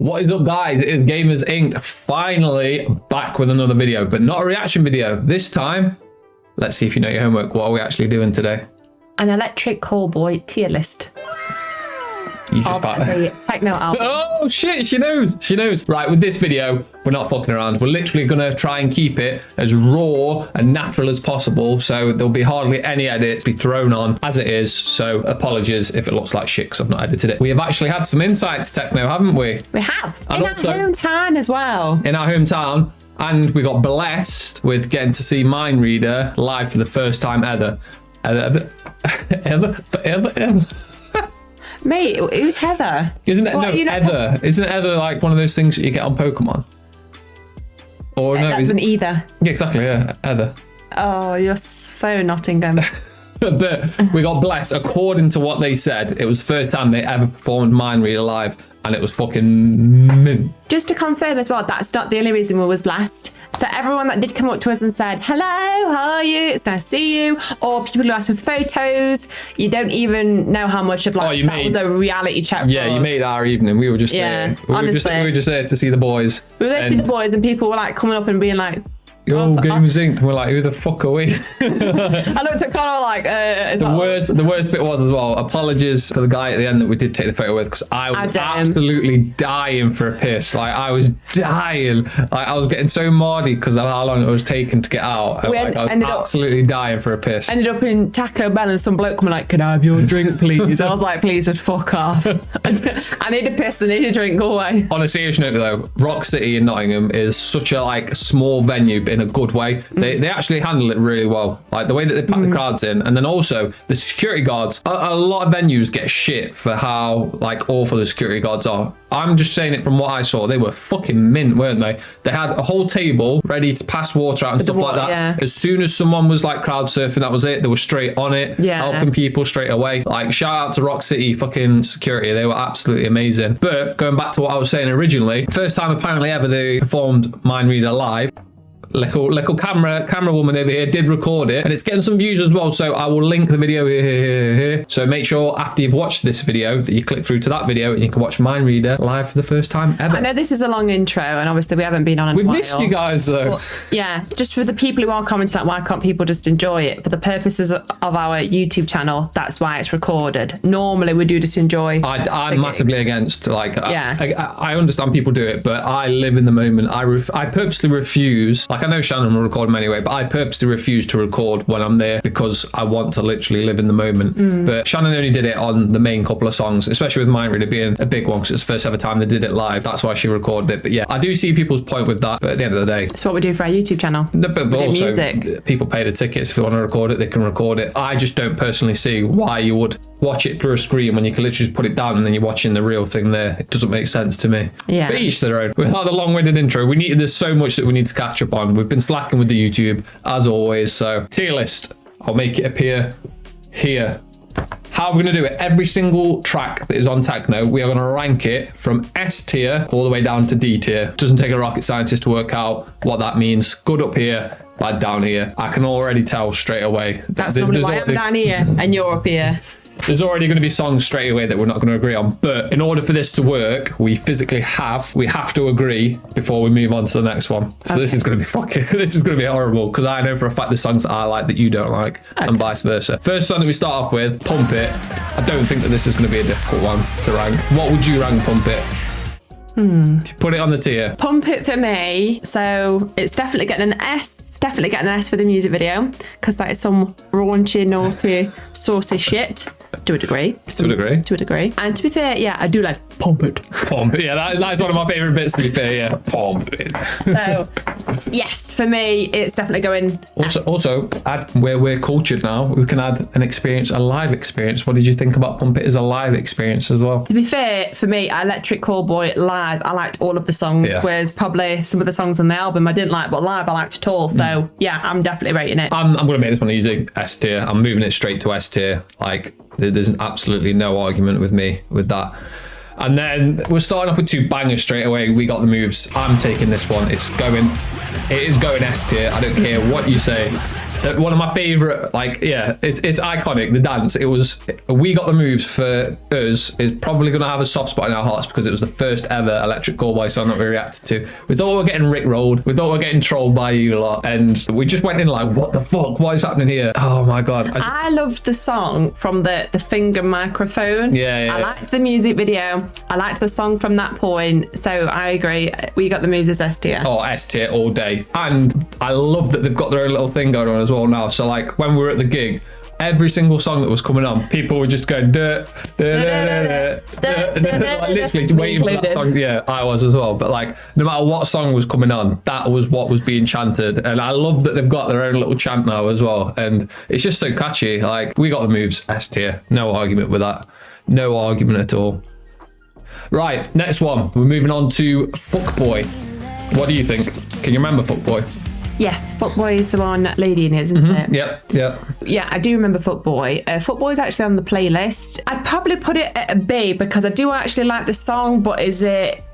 What is up, guys? It is Gamers Inc. finally back with another video, but not a reaction video. This time, let's see if you know your homework. What are we actually doing today? An Electric Callboy tier list. You just of the techno album. Oh shit, she knows. She knows. Right, with this video, we're not fucking around. We're literally gonna try and keep it as raw and natural as possible. So there'll be hardly any edits be thrown on as it is. So apologies if it looks like shit because I've not edited it. We have actually had some insights techno, haven't we? We have. And in our hometown as well. In our hometown. And we got blessed with getting to see Mind Reader live for the first time ever. Ever. Mate, who's Heather? Isn't it? What, no, Heather. Isn't Heather like one of those things that you get on Pokemon? Or no, that's an either. Yeah, exactly. Yeah, Heather. Oh, you're so Nottingham. But we got blessed. According to what they said, it was the first time they ever performed Mind Reader live, and it was fucking mint. Just to confirm as well, that's not the only reason we was blessed. For everyone that did come up to us and said, hello, how are you? It's nice to see you. Or people who asked for photos, you don't even know how much of like that was a reality check. Yeah, you made our evening. We were just there. We were just there to see the boys. We were there to see the boys, and people were like coming up and being like, oh, Gamers Inc. And we're like, who the fuck are we? I looked at Connor like, the worst bit was as well, apologies for the guy at the end that we did take the photo with, because I was absolutely dying for a piss. Like, I was dying. Like, I was getting so mardy because of how long it was taking to get out. I was absolutely dying for a piss. Ended up in Taco Bell and some bloke coming like, can I have your drink, please? I was like, please just fuck off. I need a piss, I need a drink, go away. On a serious note though, Rock City in Nottingham is such a like small venue in a good way. They actually handle it really well, like the way that they pack the crowds in, and then also the security guards. A lot of venues get shit for how like awful the security guards are. I'm just saying it from what I saw. They were fucking mint, weren't they? They had a whole table ready to pass water out and stuff like that. Yeah. As soon as someone was like crowd surfing, that was it. They were straight on it, helping people straight away. Like, shout out to Rock City fucking security. They were absolutely amazing. But going back to what I was saying originally, first time apparently ever they performed Mind Reader live. Little camera woman over here did record it, and it's getting some views as well, so I will link the video here. So make sure after you've watched this video that you click through to that video and you can watch Mind Reader live for the first time ever. I know this is a long intro and obviously we haven't been on in a while. We've missed you guys though. But, yeah, just for the people who are commenting like, why can't people just enjoy it? For the purposes of our YouTube channel, that's why it's recorded. Normally we do just enjoy. I'm massively against, like, I understand people do it, but I live in the moment. I purposely refuse, like, I know Shannon will record them anyway, but I purposely refuse to record when I'm there because I want to literally live in the moment. But Shannon only did it on the main couple of songs, especially with Mind Reader being a big one because it's the first ever time they did it live. That's why she recorded it. But yeah, I do see people's point with that, but at the end of the day, it's what we do for our YouTube channel. But also, music. People pay the tickets. If they want to record it, they can record it. I just don't personally see why you would watch it through a screen when you can literally just put it down and then you're watching the real thing there. It doesn't make sense to me. Yeah. But each their own. Without the long-winded intro, there's so much that we need to catch up on. We've been slacking with the YouTube as always. So tier list, I'll make it appear here. How are we going to do it? Every single track that is on techno, we are going to rank it from S tier all the way down to D tier. Doesn't take a rocket scientist to work out what that means. Good up here, bad down here. I can already tell straight away. That's normally why I'm down here and you're up here. There's already going to be songs straight away that we're not going to agree on, but in order for this to work, we have to agree before we move on to the next one. So this is going to be this is going to be horrible because I know for a fact the songs that I like that you don't like, and vice versa. First song that we start off with, Pump It. I don't think that this is going to be a difficult one to rank. What would you rank Pump It? Put it on the tier. Pump It for me, so it's definitely getting an S. Definitely getting an S for the music video because that is some raunchy, naughty, saucy shit. To a degree. To a degree. And to be fair, yeah, I do like Pump It. Pump It. Yeah, that's one of my favourite bits, to be fair. Yeah, Pump It. So, yes, for me, it's definitely going. Also, add where we're cultured now, we can add an experience, a live experience. What did you think about Pump It as a live experience as well? To be fair, for me, Electric Callboy live, I liked all of the songs, whereas probably some of the songs on the album I didn't like, but live I liked it all. So, yeah, I'm definitely rating it. I'm going to make this one easy. S tier. I'm moving it straight to S tier. Like, there's absolutely no argument with me with that. And then we're starting off with two bangers straight away. We got the moves. I'm taking this one. It is going S tier. I don't care what you say. One of my favorite, like, yeah, it's iconic. The dance. It was We Got the Moves for us is probably going to have a soft spot in our hearts because it was the first ever Electric Callboy song that we reacted to. We thought we were getting rickrolled. We thought we were getting trolled by you a lot, and we just went in like, what the fuck? What is happening here? Oh my god! I loved the song from the finger microphone. Yeah. I liked the music video. I liked the song from that point. So I agree. We Got the Moves as S tier. Oh, S tier all day. And I love that they've got their own little thing going on as well now. So like when we were at the gig, every single song that was coming on, people were just going like literally waiting for that song. Yeah, I was as well. But like no matter what song was coming on, that was what was being chanted. And I love that they've got their own little chant now as well. And it's just so catchy. Like We Got the Moves, S tier. No argument with that. No argument at all. Right, next one. We're moving on to Fuckboy. What do you think? Can you remember Fuckboy? Yes, Fuckboy is the one lady in it, isn't it? Yep. Yeah, I do remember Fuckboy. Fuckboy is actually on the playlist. I'd probably put it at a B because I do actually like the song, but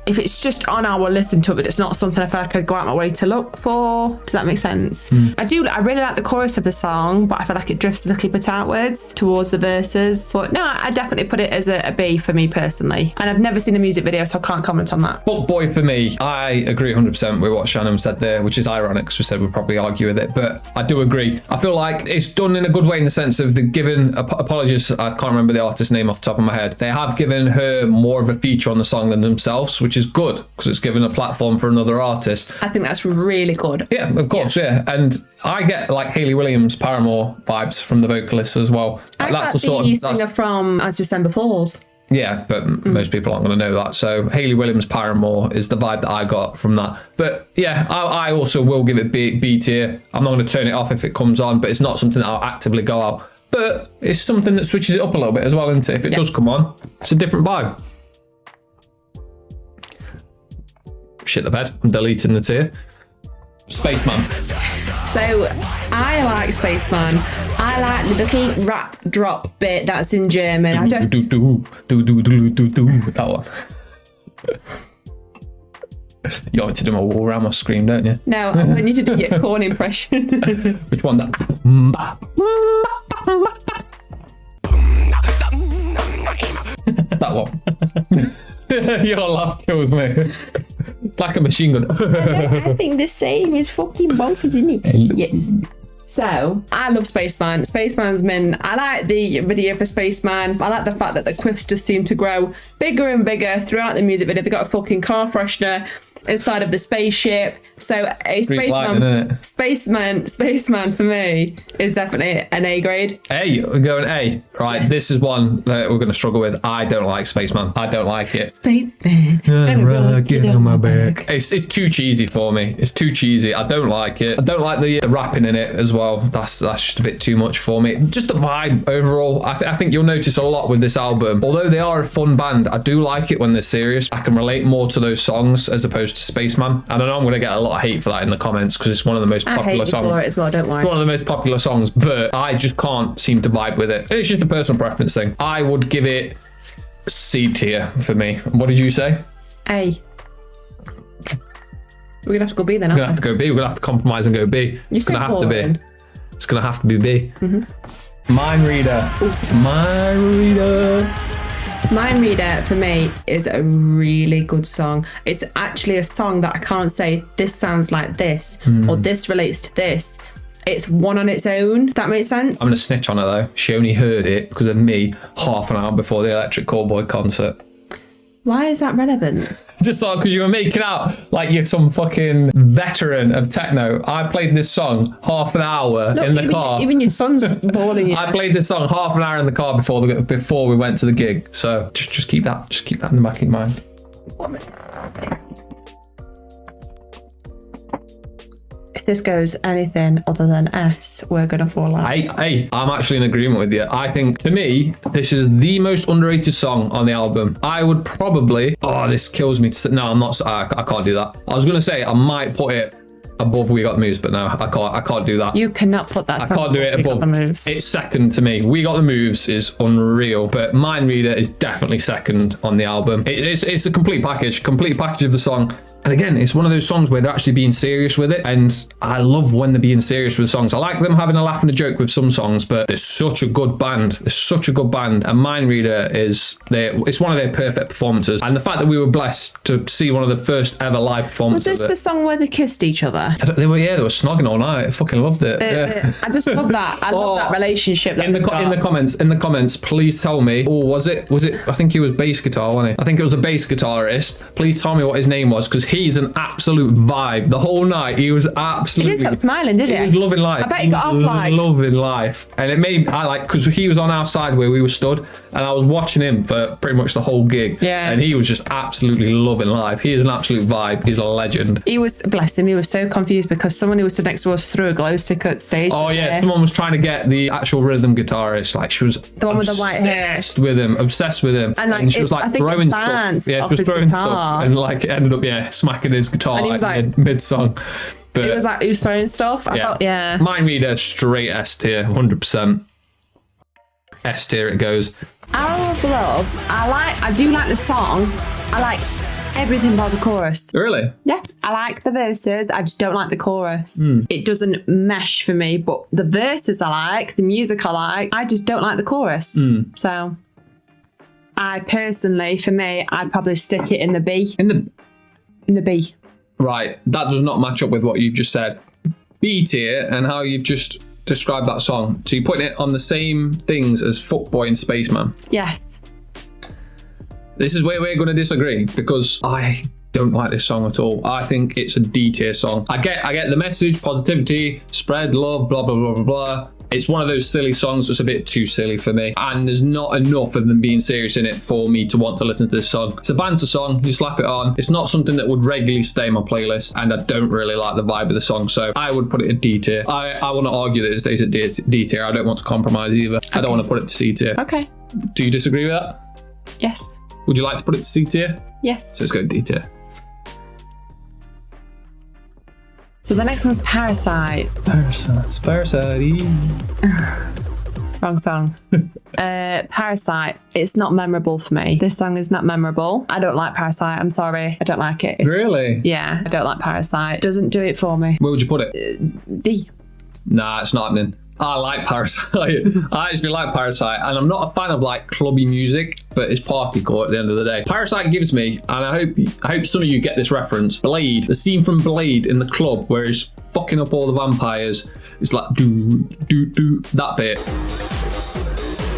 if it's just on, I will listen to it, but it's not something I feel like I'd go out my way to look for. Does that make sense? I really like the chorus of the song, but I feel like it drifts a little bit outwards towards the verses. But no, I definitely put it as a B for me personally. And I've never seen a music video, so I can't comment on that. Fuckboy for me, I agree 100% with what Shannon said there, which is ironic because we said we'd probably argue with it, but I do agree. I feel like it's done in a good way in the sense of they've given, apologies, I can't remember the artist's name off the top of my head. They have given her more of a feature on the song than themselves, which is good because it's given a platform for another artist. I think that's really good. Yeah, of course, yeah. And I get like Hayley Williams, Paramore vibes from the vocalist as well. I got the singer from As December Falls. Yeah, but most people aren't going to know that. So Hayley Williams, Paramore is the vibe that I got from that. But yeah, I also will give it B tier. I'm not going to turn it off if it comes on, but it's not something that I'll actively go out. But it's something that switches it up a little bit as well, isn't it? If it does come on, it's a different vibe. Shit the bed. I'm deleting the tier. Spaceman. So I like Spaceman. I like the little rap drop bit that's in German. I don't. That one. You want me to do my Warhammer scream, don't you? No, I want you to do your corn impression. Which one? That. That one. Your laugh kills me. It's like a machine gun. I think the same is fucking bonkers, isn't it? Yes. So, I love Spaceman. Spaceman's men. I like the video for Spaceman. I like the fact that the quiffs just seem to grow bigger and bigger throughout the music video. They've got a fucking car freshener inside of the spaceship. So a Spaceman for me is definitely an A grade. We're going A. Right, this is one that we're going to struggle with. I don't like Spaceman. I don't like it. Spaceman. Get on my back. It's too cheesy for me. It's too cheesy. I don't like it. I don't like the rapping in it as well. That's just a bit too much for me. Just the vibe overall. I think you'll notice a lot with this album. Although they are a fun band, I do like it when they're serious. I can relate more to those songs as opposed to Spaceman. And I know I'm going to get a lot of hate for that in the comments because it's one of the most popular songs. For it as well, don't worry. It's one of the most popular songs, but I just can't seem to vibe with it. It's just a personal preference thing. I would give it C tier for me. What did you say? A. We're gonna have to go B then. We're gonna have to go B. We're gonna have to compromise and go B. It's gonna have to be. It's gonna have to be B. Mind Reader. Mind Reader. Mind Reader for me is a really good song. It's actually a song that I can't say this sounds like this or this relates to this. It's one on its own. That makes sense? I'm going to snitch on her though. She only heard it because of me half an hour before the Electric Callboy concert. Why is that relevant? Just thought because you were making out like you're some fucking veteran of techno. I played this song half an hour in the car. Even your son's boring you. I played this song half an hour in the car before we went to the gig. So just keep that in the back of your mind. If this goes anything other than S, we're gonna fall out. Hey, I'm actually in agreement with you. I think, to me, this is the most underrated song on the album. I would probably... Oh, this kills me. No, I'm not... I can't do that. I was going to say I might put it above We Got the Moves, but no, I can't do that. You cannot put that. I can't do it above. It's second to me. We Got the Moves is unreal, but Mind Reader is definitely second on the album. It's a complete package of the song. And again, it's one of those songs where they're actually being serious with it. And I love when they're being serious with songs. I like them having a laugh and a joke with some songs, but they're such a good band. They're such a good band. And Mind Reader it's one of their perfect performances. And the fact that we were blessed to see one of the first ever live performances. Was this the song where they kissed each other? They were snogging all night. I fucking loved it. I just love that. I love that relationship. In the comments, please tell me. Or was it? I think he was bass guitar, wasn't he? I think it was a bass guitarist. Please tell me what his name was, because he's an absolute vibe. The whole night he was absolutely. He didn't stop smiling, did he? He was loving life. I bet he got off like loving life, and it made because he was on our side where we were stood, and I was watching him for pretty much the whole gig. Yeah. And he was just absolutely loving life. He is an absolute vibe. He's a legend. He was, bless him, he was so confused because someone who was stood next to us threw a glow stick at stage. Oh yeah, someone was trying to get the actual rhythm guitarist. Like she was the one with the white hair. Obsessed with him. And she was like throwing stuff. Yeah, she was throwing stuff, and like it ended up smacking his guitar like mid song. But it was like he was throwing stuff. I felt, Mind Reader, straight S tier, 100%. S tier it goes. Hour of Love. I do like the song. I like everything about the chorus. Really? Yeah. I like the verses. I just don't like the chorus. It doesn't mesh for me, but the verses I like, the music I like. I just don't like the chorus. So I personally, for me, I'd probably stick it in the B. In the B. Right. That does not match up with what you've just said. B tier and how you've just described that song. So you're putting it on the same things as Fuckboy and Spaceman. Yes. This is where we're going to disagree, because I don't like this song at all. I think it's a D tier song. I get the message, positivity, spread love, blah, blah, blah, blah, blah. It's one of those silly songs that's a bit too silly for me. And there's not enough of them being serious in it for me to want to listen to this song. It's a banter song. You slap it on. It's not something that would regularly stay on my playlist. And I don't really like the vibe of the song. So I would put it at D tier. I want to argue that it stays at D tier. I don't want to compromise either. Okay. I don't want to put it to C tier. Okay. Do you disagree with that? Yes. Would you like to put it to C tier? Yes. So let's go D tier. So the next one's Parasite. Parasite. Wrong song. Parasite. It's not memorable for me. This song is not memorable. I don't like Parasite. I'm sorry. I don't like it. Really? Yeah, I don't like Parasite. Doesn't do it for me. Where would you put it? D. Nah, it's not happening. I like Parasite. I actually like Parasite, and I'm not a fan of like clubby music, but it's partycore at the end of the day. Parasite gives me, and I hope some of you get this reference, Blade. The scene from Blade in the club where he's fucking up all the vampires. It's like do that bit.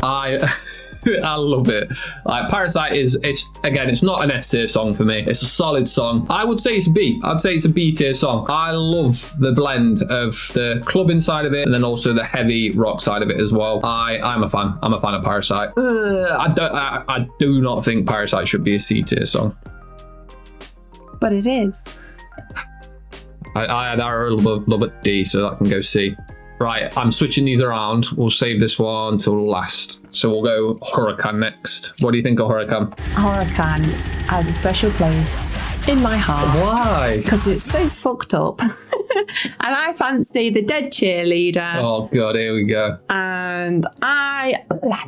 I love it. Like Parasite it's not an S tier song for me. It's a solid song. I would say it's a B. I'd say it's a B tier song. I love the blend of the clubbing side of it and then also the heavy rock side of it as well. I'm a fan. I'm a fan of Parasite. I do not think Parasite should be a C tier song. But it is. I love it D, so that can go C. Right, I'm switching these around. We'll save this one till last. So we'll go Huracan next. What do you think of Huracan? Huracan has a special place in my heart. Why? Because it's so fucked up. And I fancy the dead cheerleader. Oh God, here we go. And I love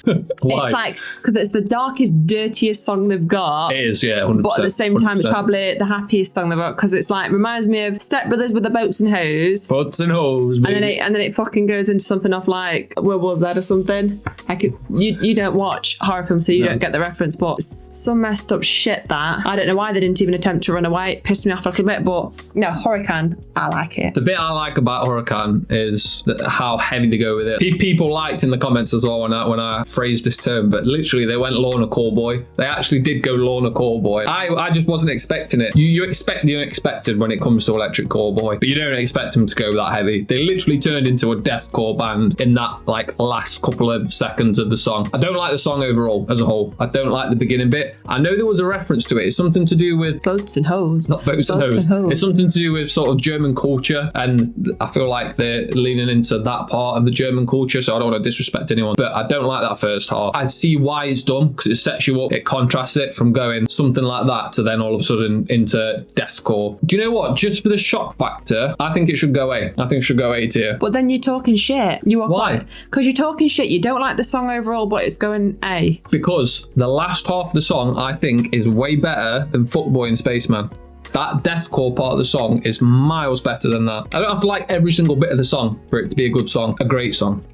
it. Why? It's like, because it's the darkest, dirtiest song they've got. It is, yeah, 100%. But at the same time, 100%. it's probably the happiest song they've got, because it's like, reminds me of Step Brothers with the boats and hose. Boats and hose, baby. And then it fucking goes into something off like Where Was That or something. Like you don't watch horror films, so you don't get the reference, but it's some messed up shit that. I don't know why they didn't even attempt to run away. It pissed me off a little bit, but no, Huracan, I like it. The bit I like about Huracan is how heavy they go with it. People liked in the comments as well when I phrased this term, but literally they went Lorna Callboy. They actually did go Lorna Callboy. I just wasn't expecting it. You expect the unexpected when it comes to Electric Callboy, but you don't expect them to go that heavy. They literally turned into a deathcore band in that like last couple of seconds of the song. I don't like the song overall as a whole. I don't like the beginning bit. I know there was a reference to it. It's something to do with boats and hoes. Not boats and hoes. It's something to do with sort of German culture, and I feel like they're leaning into that part of the German culture, so I don't want to disrespect anyone, but I don't like that first half. I see why it's done, because it sets you up, it contrasts it from going something like that to then all of a sudden into deathcore. Do you know what? Just for the shock factor, I think it should go A. I think it should go A tier. But then you're talking shit. You are Why? Because you're talking shit. You don't like the song overall, but it's going A. Because the last half of the song, I think, is way better than Fuckboy and Spaceman. That deathcore part of the song is miles better than that. I don't have to like every single bit of the song for it to be a good song, a great song.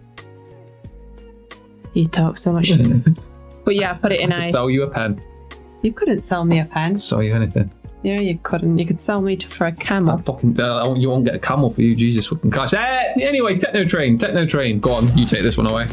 You talk so much. But yeah, put it in a... Sell you a pen. You couldn't sell me a pen. Sell you anything. Yeah, you couldn't. You could sell me for a camel. You won't get a camel for you, Jesus fucking Christ. Anyway, Techno Train. Go on, you take this one away.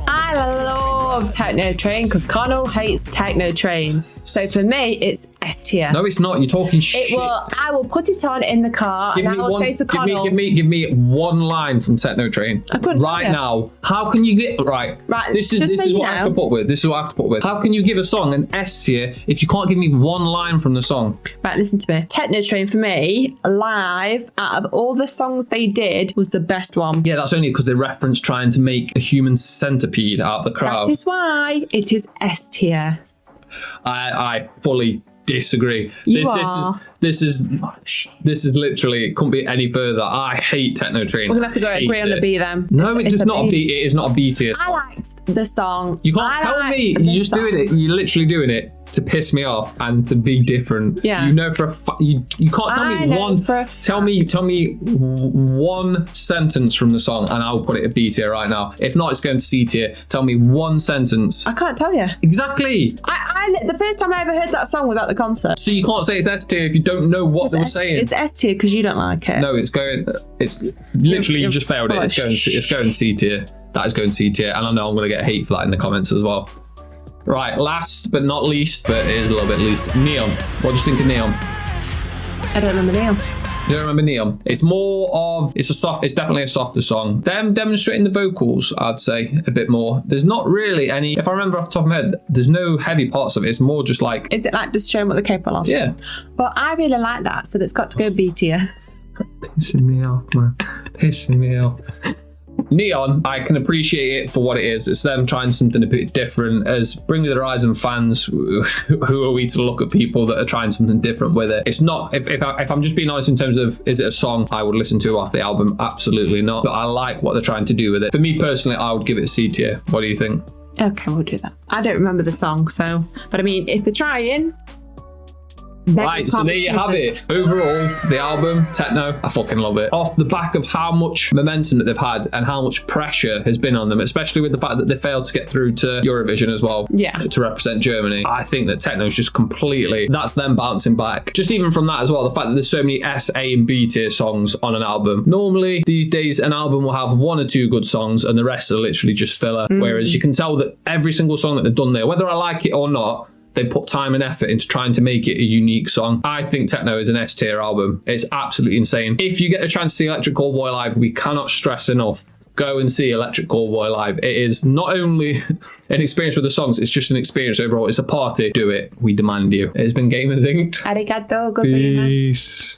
I love Techno Train because Connell hates Techno Train. So for me, it's S tier. No, it's not. You're talking shit. I will put it on in the car and I will say to Connell. Give me one line from Techno Train. I couldn't right now. How can you get right? This is what I have to put with. This is what I have to put with. How can you give a song an S tier if you can't give me one line from the song? Right, listen to me. Techno Train for me, live, out of all the songs they did, was the best one. Yeah, that's only because they referenced trying to make a human centipede out of the crowd. That is why it is S tier. I fully disagree. This is literally, it couldn't be any further. I hate Techno Train. We're gonna have to go agree on the B then. No, it's not a B. It is not a B tier. I liked the song. You can't tell me. You're just doing it. You're literally doing it to piss me off and to be different. Yeah. You know for a fact. You can't tell me one. Tell me one sentence from the song and I'll put it at B tier right now. If not, it's going to C tier. Tell me one sentence. I can't tell you. Exactly. The first time I ever heard that song was at the concert. So you can't say it's S tier if you don't know what they were saying. It's S tier because you don't like it. No, it's literally you just failed it. It's going C tier. That is going C tier, and I know I'm going to get hate for that in the comments as well. Right, last but not least, but it is a little bit least. Neon. What do you think of Neon? I don't remember Neon. You don't remember Neon? It's it's definitely a softer song. Them demonstrating the vocals, I'd say, a bit more. There's not really any, if I remember off the top of my head, there's no heavy parts of it. It's more just like... Is it like just showing what they're capable of? Yeah. But I really like that, so it's got to go B tier. Pissing me off, man. Pissing me off. Neon, I can appreciate it for what it is. It's them trying something a bit different. As Bring Me the Horizon fans, who are we to look at people that are trying something different with it? It's not, if I'm just being honest in terms of, is it a song I would listen to off the album? Absolutely not. But I like what they're trying to do with it. For me personally, I would give it a C tier. What do you think? Okay, we'll do that. I don't remember the song, so, but I mean, if they're trying... Right, so there you have it. Overall, the album, Techno, I fucking love it. Off the back of how much momentum that they've had and how much pressure has been on them, especially with the fact that they failed to get through to Eurovision as well, to represent Germany. I think that Techno's just completely, that's them bouncing back. Just even from that as well, the fact that there's so many S, A and B tier songs on an album. Normally, these days, an album will have one or two good songs and the rest are literally just filler. Whereas you can tell that every single song that they've done there, whether I like it or not, they put time and effort into trying to make it a unique song. I think Techno is an S tier album. It's absolutely insane. If you get a chance to see Electric Callboy live, we cannot stress enough. Go and see Electric Callboy live. It is not only an experience with the songs, it's just an experience overall. It's a party. Do it. We demand you. It has been Gamers Inc. Arigato gozaimasu. Peace.